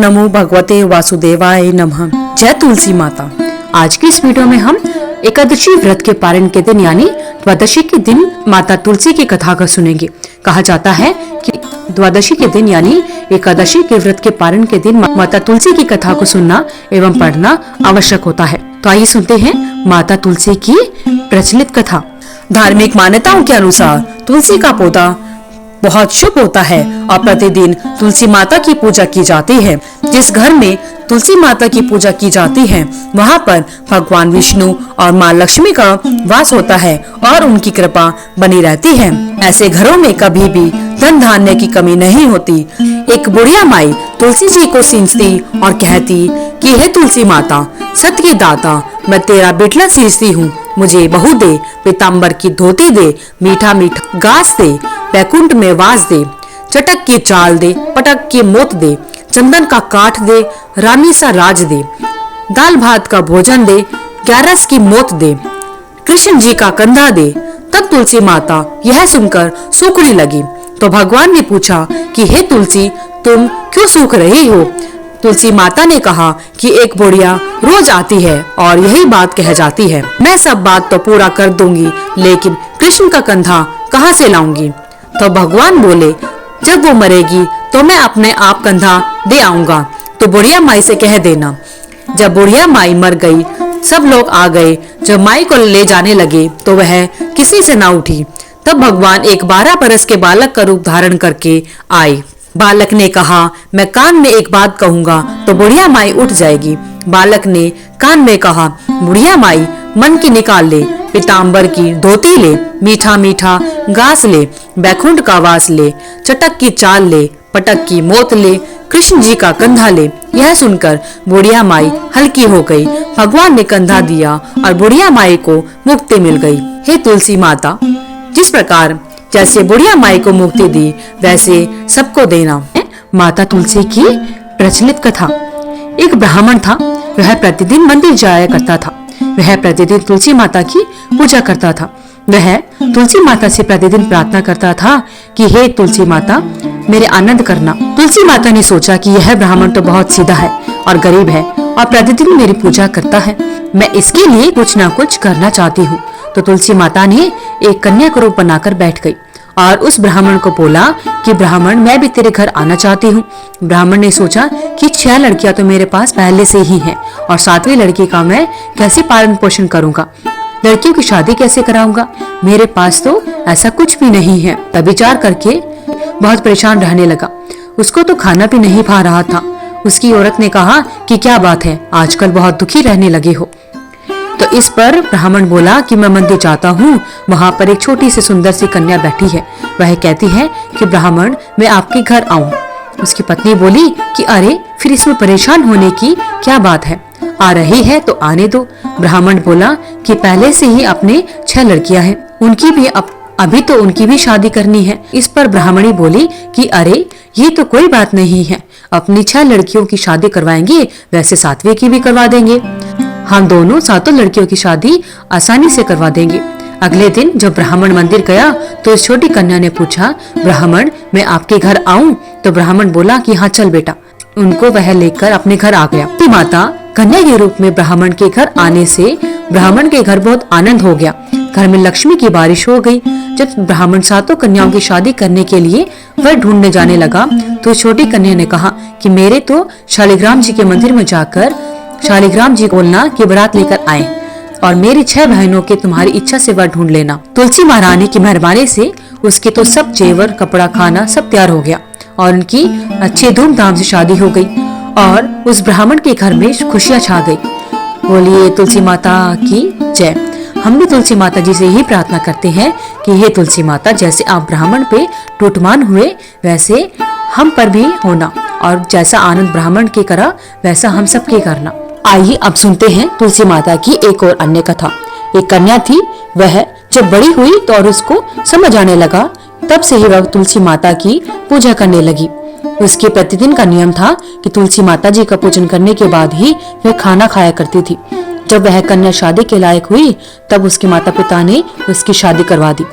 नमो भगवते वासुदेवाय नमः। जय तुलसी माता। आज की इस वीडियो में हम एकादशी व्रत के पारण के दिन यानी द्वादशी के दिन माता तुलसी की कथा का सुनेंगे। कहा जाता है कि द्वादशी के दिन यानी एकादशी के व्रत के पारण के दिन माता तुलसी की कथा को सुनना एवं पढ़ना आवश्यक होता है। तो आइए सुनते हैं माता तुलसी की प्रचलित कथा। धार्मिक मान्यताओं के अनुसार तुलसी का पौधा बहुत शुभ होता है और प्रतिदिन तुलसी माता की पूजा की जाती है। जिस घर में तुलसी माता की पूजा की जाती है वहाँ पर भगवान विष्णु और माँ लक्ष्मी का वास होता है और उनकी कृपा बनी रहती है। ऐसे घरों में कभी भी धन धान्य की कमी नहीं होती। एक बुढ़िया माई तुलसी जी को सींचती और कहती कि हे तुलसी माता, सत्य की दाता, मैं तेरा बिटला सींचती हूँ, मुझे बहू दे, पीताम्बर की धोती दे, मीठा मीठा घास दे, बैकुंठ में वास दे, चटक की चाल दे, पटक की मोत दे, चंदन का काठ दे, रानी सा राज दे, दाल भात का भोजन दे, 11 की मोत दे, कृष्ण जी का कंधा दे। तब तुलसी माता यह सुनकर सूखने लगी। तो भगवान ने पूछा कि हे तुलसी, तुम क्यों सूख रही हो? तुलसी माता ने कहा कि एक बुढ़िया रोज आती है और यही बात कह जाती है, मैं सब बात तो पूरा कर दूंगी, लेकिन कृष्ण का कंधा कहाँ से लाऊंगी? तो भगवान बोले, जब वो मरेगी तो मैं अपने आप कंधा दे आऊंगा, तो बुढ़िया माई से कह देना। जब बुढ़िया माई मर गई, सब लोग आ गए। जब माई को ले जाने लगे तो वह किसी से ना उठी। तब भगवान एक 12 बरस के बालक का रूप धारण करके आए। बालक ने कहा, मैं कान में एक बात कहूंगा तो बुढ़िया माई उठ जाएगी। बालक ने कान में कहा, बुढ़िया माई मन की निकाल ले, पीताम्बर की धोती ले, मीठा मीठा घास ले, बैकुंठ का वास ले, चटक की चाल ले, पटक की मोत ले, कृष्ण जी का कंधा ले। यह सुनकर बुढ़िया माई हल्की हो गई। भगवान ने कंधा दिया और बुढ़िया माई को मुक्ति मिल गई। हे तुलसी माता, जिस प्रकार जैसे बुढ़िया माई को मुक्ति दी वैसे सबको देना। माता तुलसी की प्रचलित कथा। एक ब्राह्मण था, वह प्रतिदिन मंदिर जाया करता था। वह प्रतिदिन तुलसी माता की पूजा करता था। वह तुलसी माता से प्रतिदिन प्रार्थना करता था कि हे तुलसी माता, मेरे आनंद करना। तुलसी माता ने सोचा कि यह ब्राह्मण तो बहुत सीधा है और गरीब है और प्रतिदिन मेरी पूजा करता है, मैं इसके लिए कुछ ना कुछ करना चाहती हूँ। तो तुलसी माता ने एक कन्या का रूप बनाकर बैठ गई और उस ब्राह्मण को बोला कि ब्राह्मण, मैं भी तेरे घर आना चाहती हूँ। ब्राह्मण ने सोचा कि 6 लड़कियां तो मेरे पास पहले से ही हैं और 7वीं लड़की का मैं कैसे पालन पोषण करूंगा, लड़कियों की शादी कैसे कराऊंगा, मेरे पास तो ऐसा कुछ भी नहीं है। तब विचार करके बहुत परेशान रहने लगा। उसको तो खाना भी नहीं पा रहा था। उसकी औरत ने कहा कि क्या बात है, आजकल बहुत दुखी रहने लगे हो। तो इस पर ब्राह्मण बोला कि मैं मंदिर जाता हूँ, वहाँ पर एक छोटी सी सुंदर सी कन्या बैठी है। वह कहती है कि ब्राह्मण, मैं आपके घर आऊँ। उसकी पत्नी बोली कि अरे, फिर इसमें परेशान होने की क्या बात है, आ रही है तो आने दो। ब्राह्मण बोला कि पहले से ही अपने 6 लड़कियां हैं, उनकी भी अभी तो उनकी भी शादी करनी है। इस पर ब्राह्मणी बोली कि अरे, ये तो कोई बात नहीं है, अपनी 6 लड़कियों की शादी करवाएंगे, वैसे 7वीं की भी करवा देंगे। हम दोनों 7 लड़कियों की शादी आसानी से करवा देंगे। अगले दिन जब ब्राह्मण मंदिर गया तो इस छोटी कन्या ने पूछा, ब्राह्मण, मैं आपके घर आऊं? तो ब्राह्मण बोला कि हाँ चल बेटा। उनको वह लेकर अपने घर आ गया। तो माता कन्या के रूप में ब्राह्मण के घर आने से ब्राह्मण के घर बहुत आनंद हो गया। घर में लक्ष्मी की बारिश हो गई। जब ब्राह्मण 7 कन्याओं की शादी करने के लिए वह ढूंढने जाने लगा तो छोटी कन्या ने कहा कि मेरे तो शालिग्राम जी के मंदिर में जाकर शालिग्राम जी बोलना कि बारात लेकर आए और मेरी 6 बहनों के तुम्हारी इच्छा से वर ढूंढ लेना। तुलसी महारानी की मेहरबानी से उसके तो सब जेवर, कपड़ा, खाना सब तैयार हो गया और उनकी अच्छे धूमधाम से शादी हो गई और उस ब्राह्मण के घर में खुशियां छा गई। बोलिए तुलसी माता की जय। हम भी तुलसी माता जी से ही प्रार्थना करते हैं कि हे तुलसी माता, जैसे आप ब्राह्मण पे टूटमान हुए वैसे हम पर भी होना और जैसा आनंद ब्राह्मण के करा वैसा हम सबके करना। आइए अब सुनते हैं तुलसी माता की एक और अन्य कथा। एक कन्या थी, वह जब बड़ी हुई तो और उसको समझ आने लगा, तब से ही वह तुलसी माता की पूजा करने लगी। उसके प्रतिदिन का नियम था कि तुलसी माता जी का पूजन करने के बाद ही वह खाना खाया करती थी। जब वह कन्या शादी के लायक हुई तब उसके माता पिता ने उसकी शादी करवा दी।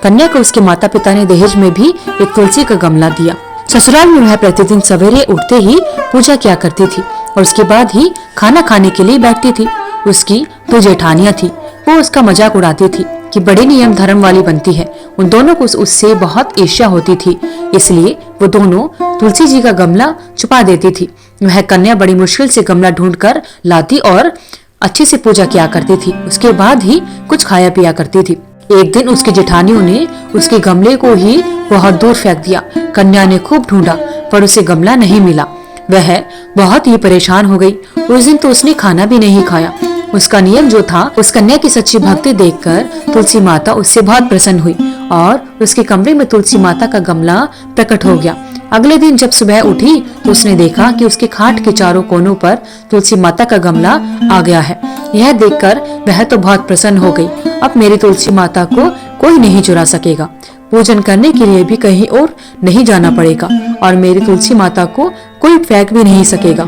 कन्या को उसके माता पिता ने दहेज में भी एक तुलसी का गमला दिया। ससुराल में वह प्रतिदिन सवेरे उठते ही पूजा किया करती थी और उसके बाद ही खाना खाने के लिए बैठती थी। उसकी दो जेठानियां थी, वो उसका मजाक उड़ाती थी कि बड़ी नियम धर्म वाली बनती है। उन दोनों को उससे बहुत ईर्ष्या होती थी, इसलिए वो दोनों तुलसी जी का गमला छुपा देती थी। वह कन्या बड़ी मुश्किल से गमला ढूंढकर लाती और अच्छे से पूजा किया करती थी। उसके बाद ही कुछ खाया पिया करती थी। एक दिन उसकी जेठानियों ने उसके गमले को ही बहुत दूर फेंक दिया। कन्या ने खूब ढूंढा पर उसे गमला नहीं मिला। वह बहुत ही परेशान हो गई। उस दिन तो उसने खाना भी नहीं खाया। उसका नियम जो था, उस कन्या की सच्ची भक्ति देखकर तुलसी माता उससे बहुत प्रसन्न हुई और उसके कमरे में तुलसी माता का गमला प्रकट हो गया। अगले दिन जब सुबह उठी तो उसने देखा कि उसके खाट के चारों कोनों पर तुलसी माता का गमला आ गया है। यह देखकर वह तो बहुत प्रसन्न हो गई। अब मेरी तुलसी माता को कोई नहीं चुरा सकेगा, पूजन करने के लिए भी कहीं और नहीं जाना पड़ेगा और मेरी तुलसी माता को कोई फेंक भी नहीं सकेगा।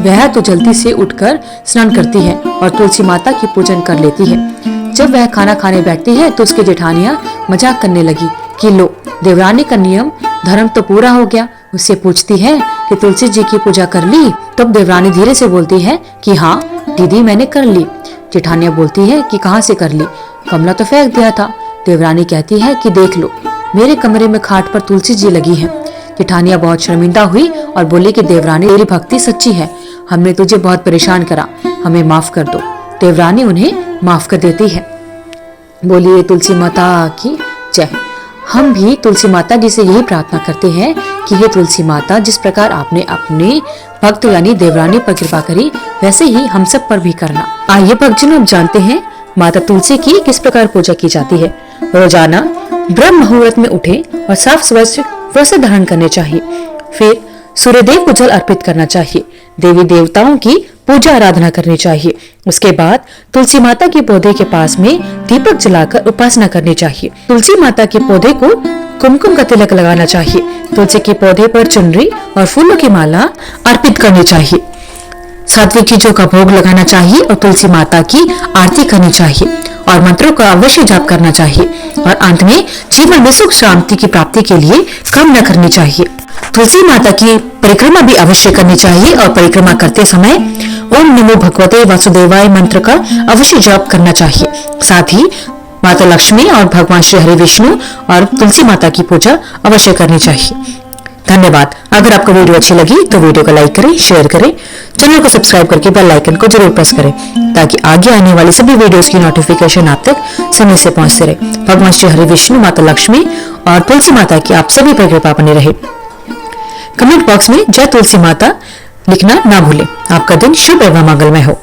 वह तो जल्दी से उठकर स्नान करती है और तुलसी माता की पूजन कर लेती है। जब वह खाना खाने बैठती है तो उसकी जेठानियां मजाक करने लगी कि लो, देवरानी का नियम धर्म तो पूरा हो गया। उससे पूछती है कि तुलसी जी की पूजा कर ली? तब देवरानी धीरे से बोलती है कि हाँ दीदी, मैंने कर ली। जेठानियां बोलती है कि कहाँ से कर ली? गमला तो फेंक दिया था। देवरानी कहती है कि देख लो, मेरे कमरे में खाट पर तुलसी जी लगी है। जेठानियां बहुत शर्मिंदा हुई और बोली कि देवरानी, तेरी भक्ति सच्ची है, हमने तुझे बहुत परेशान करा, हमें माफ कर दो। देवरानी उन्हें माफ कर देती है। बोलिए तुलसी माता की जय। हम भी तुलसी माता जी से यही प्रार्थना करते हैं कि हे तुलसी माता, जिस प्रकार आपने अपने भक्त यानी देवरानी पर कृपा करी, वैसे ही हम सब पर भी करना। आइए भक्तजन, हम जानते हैं माता तुलसी की किस प्रकार पूजा की जाती है। रोजाना ब्रह्म मुहूर्त में उठे और साफ स्वच्छ वस्त्र धारण करने चाहिए। फिर सूर्यदेव को जल अर्पित करना चाहिए। देवी देवताओं की पूजा आराधना करनी चाहिए। उसके बाद तुलसी माता के पौधे के पास में दीपक जलाकर उपासना करनी चाहिए। तुलसी माता के पौधे को कुमकुम का तिलक लगाना चाहिए। तुलसी के पौधे पर चुनरी और फूलों की माला अर्पित करनी चाहिए। सात्विक चीजों का भोग लगाना चाहिए और तुलसी माता की आरती करनी चाहिए और मंत्रों का अवश्य जाप करना चाहिए और अंत में जीवन में सुख शांति की प्राप्ति के लिए कामना करनी चाहिए। तुलसी माता की परिक्रमा भी अवश्य करनी चाहिए और परिक्रमा करते समय ओम नमो भगवते वासुदेवाय मंत्र का अवश्य जाप करना चाहिए। साथ ही माता लक्ष्मी और भगवान श्री हरि विष्णु और तुलसी माता की पूजा अवश्य करनी चाहिए। धन्यवाद। अगर आपको वीडियो अच्छी लगी तो वीडियो को लाइक करें, शेयर करें, चैनल को सब्सक्राइब करके बेल आइकन को जरूर प्रेस करें ताकि आगे आने वाली सभी वीडियोस की नोटिफिकेशन आप तक समय से पहुंचते रहे। भगवान श्री हरि विष्णु, माता लक्ष्मी और तुलसी माता की आप सभी पर कृपा बनी रहे। कमेंट बॉक्स में जय तुलसी माता लिखना ना भूलें। आपका दिन शुभ एवं मंगलमय हो।